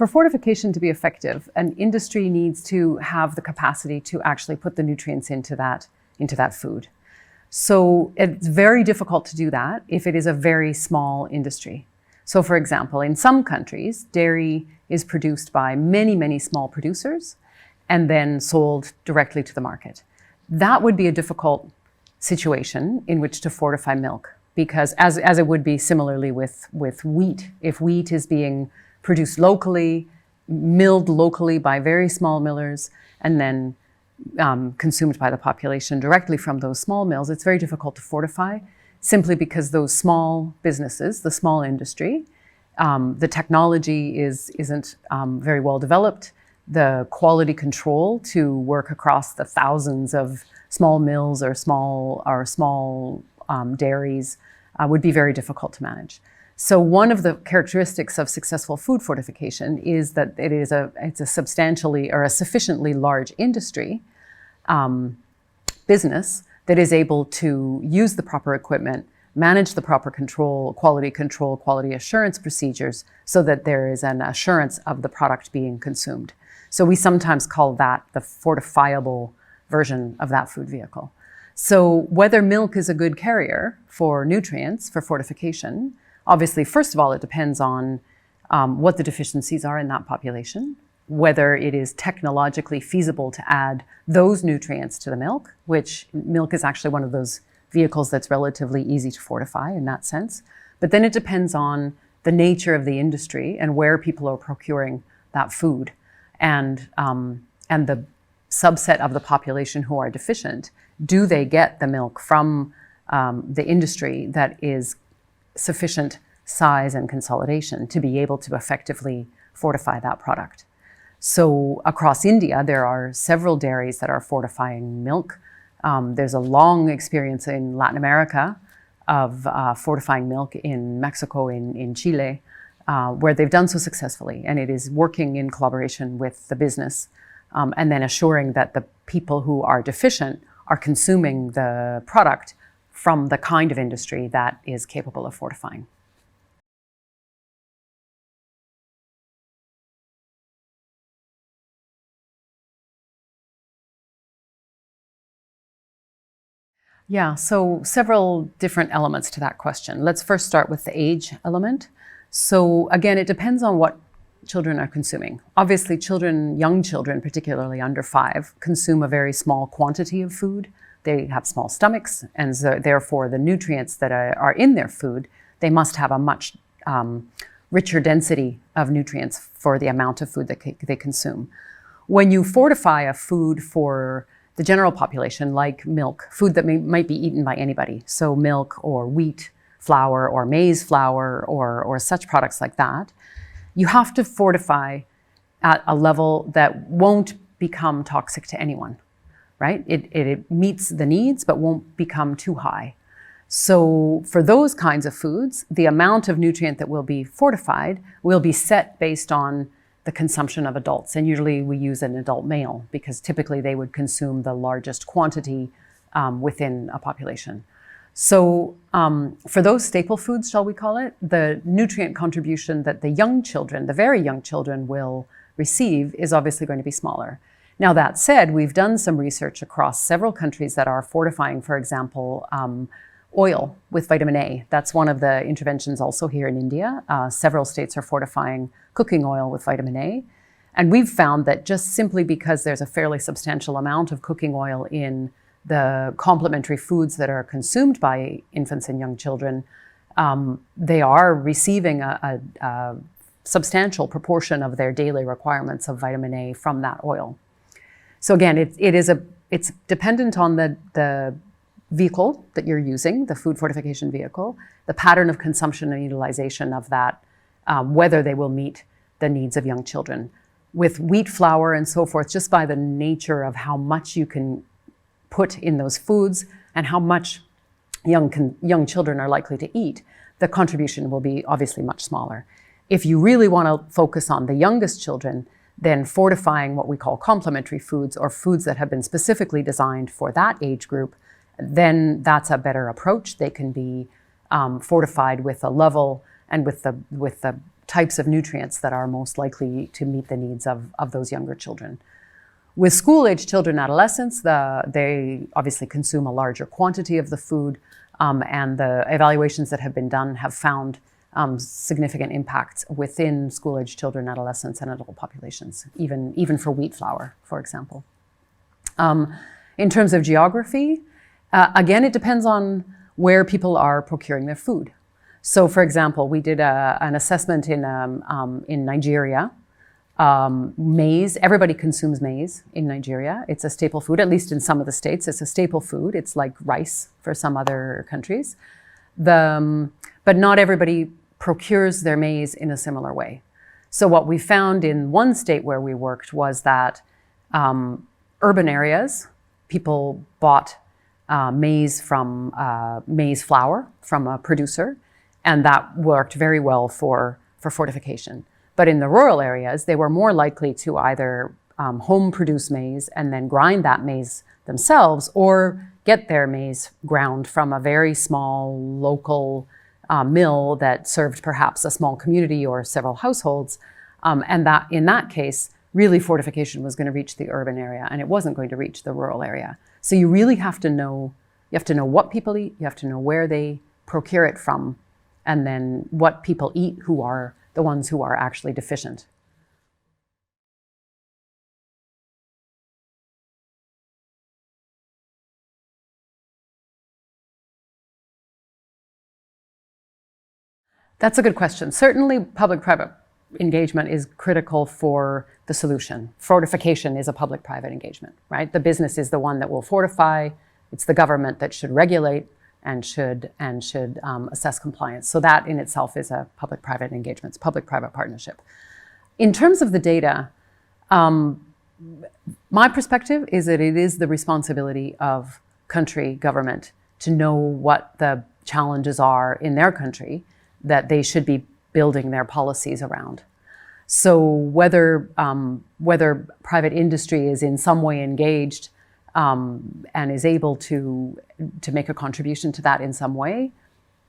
For fortification to be effective, an industry needs to have the capacity to actually put the nutrients into that food. So it's very difficult to do that if it is a very small industry. So for example, in some countries, dairy is produced by many, many small producers and then sold directly to the market. That would be a difficult situation in which to fortify milk, because as it would be similarly with wheat. If wheat is being produced locally, milled locally by very small millers, and then consumed by the population directly from those small mills, it's very difficult to fortify, simply because those small businesses, the small industry, the technology isn't very well developed. The quality control to work across the thousands of small mills or small dairies would be very difficult to manage. So one of the characteristics of successful food fortification is that it's a substantially or a sufficiently large industry business that is able to use the proper equipment, manage the proper control, quality assurance procedures, so that there is an assurance of the product being consumed. So we sometimes call that the fortifiable version of that food vehicle. So whether milk is a good carrier for nutrients, for fortification, obviously, first of all, it depends on what the deficiencies are in that population, whether it is technologically feasible to add those nutrients to the milk, which milk is actually one of those vehicles that's relatively easy to fortify in that sense. But then it depends on the nature of the industry and where people are procuring that food, and the subset of the population who are deficient. Do they get the milk from the industry that is sufficient size and consolidation to be able to effectively fortify that product? So across India, there are several dairies that are fortifying milk. There's a long experience in Latin America of fortifying milk, in Mexico, in Chile, where they've done so successfully. And it is working in collaboration with the business, and then assuring that the people who are deficient are consuming the product from the kind of industry that is capable of fortifying. Yeah, so several different elements to that question. Let's first start with the age element. So again, it depends on what children are consuming. Obviously, young children, particularly under 5, consume a very small quantity of food. They have small stomachs, and so therefore the nutrients that are in their food, they must have a much richer density of nutrients for the amount of food that they consume. When you fortify a food for the general population, like milk, food that might be eaten by anybody, so milk or wheat flour or maize flour or such products like that, you have to fortify at a level that won't become toxic to anyone, right? It meets the needs but won't become too high. So for those kinds of foods, the amount of nutrient that will be fortified will be set based on the consumption of adults. And usually we use an adult male because typically they would consume the largest quantity within a population. So for those staple foods, shall we call it, the nutrient contribution that the young children, the very young children, will receive is obviously going to be smaller. Now that said, we've done some research across several countries that are fortifying, for example, oil with vitamin A. That's one of the interventions also here in India. Several states are fortifying cooking oil with vitamin A. And we've found that just simply because there's a fairly substantial amount of cooking oil in the complementary foods that are consumed by infants and young children, they are receiving a substantial proportion of their daily requirements of vitamin A from that oil. So again, it's dependent on the vehicle that you're using, the food fortification vehicle, the pattern of consumption and utilization of that, whether they will meet the needs of young children. With wheat flour and so forth, just by the nature of how much you can put in those foods and how much young children are likely to eat, the contribution will be obviously much smaller. If you really want to focus on the youngest children, then fortifying what we call complementary foods, or foods that have been specifically designed for that age group, then that's a better approach. They can be fortified with a level and with the types of nutrients that are most likely to meet the needs of those younger children. With school-age children and adolescents, they obviously consume a larger quantity of the food, and the evaluations that have been done have found significant impacts within school-age children, adolescents, and adult populations, even for wheat flour, for example. In terms of geography, again, it depends on where people are procuring their food. So, for example, we did an assessment in Nigeria. Maize, everybody consumes maize in Nigeria. It's a staple food, at least in some of the states. It's a staple food. It's like rice for some other countries. But not everybody procures their maize in a similar way. So what we found in one state where we worked was that urban areas, people bought maize flour from a producer, and that worked very well for fortification. But in the rural areas, they were more likely to either home produce maize and then grind that maize themselves, or get their maize ground from a very small local mill that served perhaps a small community or several households. And that in that case, really fortification was going to reach the urban area and it wasn't going to reach the rural area. So you really have to know, what people eat, you have to know where they procure it from, and then what people eat who are the ones who are actually deficient. That's a good question. Certainly public-private engagement is critical for the solution. Fortification is a public-private engagement, right? The business is the one that will fortify. It's the government that should regulate and should assess compliance. So that in itself is a public-private engagement. It's public-private partnership. In terms of the data, my perspective is that it is the responsibility of country government to know what the challenges are in their country that they should be building their policies around. So whether private industry is in some way engaged and is able to make a contribution to that in some way,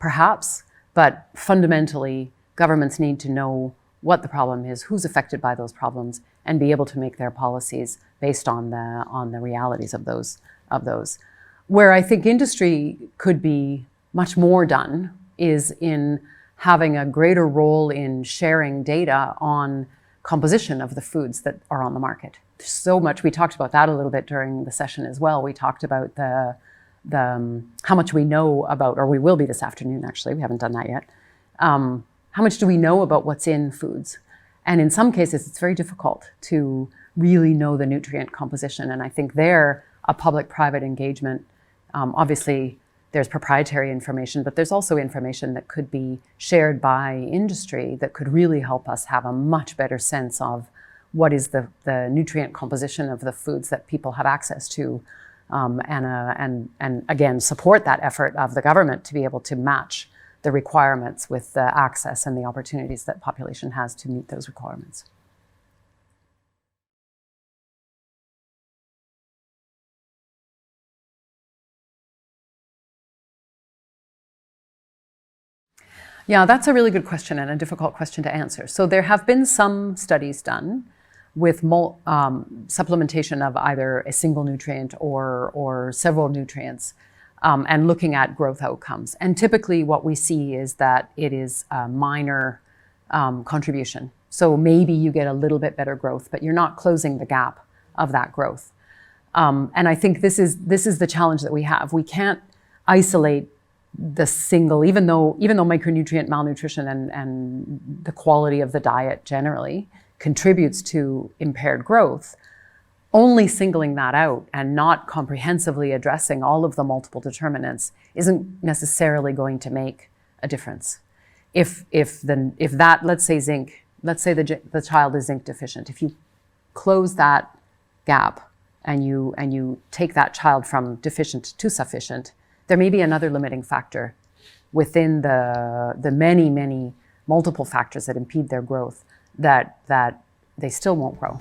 perhaps, but fundamentally, governments need to know what the problem is, who's affected by those problems, and be able to make their policies based on the realities of those. Where I think industry could be much more done is in having a greater role in sharing data on composition of the foods that are on the market. So much, we talked about that a little bit during the session as well. We talked about how much we know about, or we will be this afternoon actually, we haven't done that yet. How much do we know about what's in foods? And in some cases, it's very difficult to really know the nutrient composition. And I think there, a public-private engagement, obviously there's proprietary information, but there's also information that could be shared by industry that could really help us have a much better sense of what is the nutrient composition of the foods that people have access to, and again, support that effort of the government to be able to match the requirements with the access and the opportunities that population has to meet those requirements. Yeah, that's a really good question and a difficult question to answer. So there have been some studies done with supplementation of either a single nutrient or several nutrients, and looking at growth outcomes. And typically what we see is that it is a minor contribution. So maybe you get a little bit better growth, but you're not closing the gap of that growth. And I think this is the challenge that we have. We can't isolate the single, even though micronutrient malnutrition and the quality of the diet generally contributes to impaired growth, only singling that out and not comprehensively addressing all of the multiple determinants isn't necessarily going to make a difference. If that, let's say zinc, let's say the child is zinc deficient, if you close that gap and you take that child from deficient to sufficient, there may be another limiting factor within the many multiple factors that impede their growth that they still won't grow.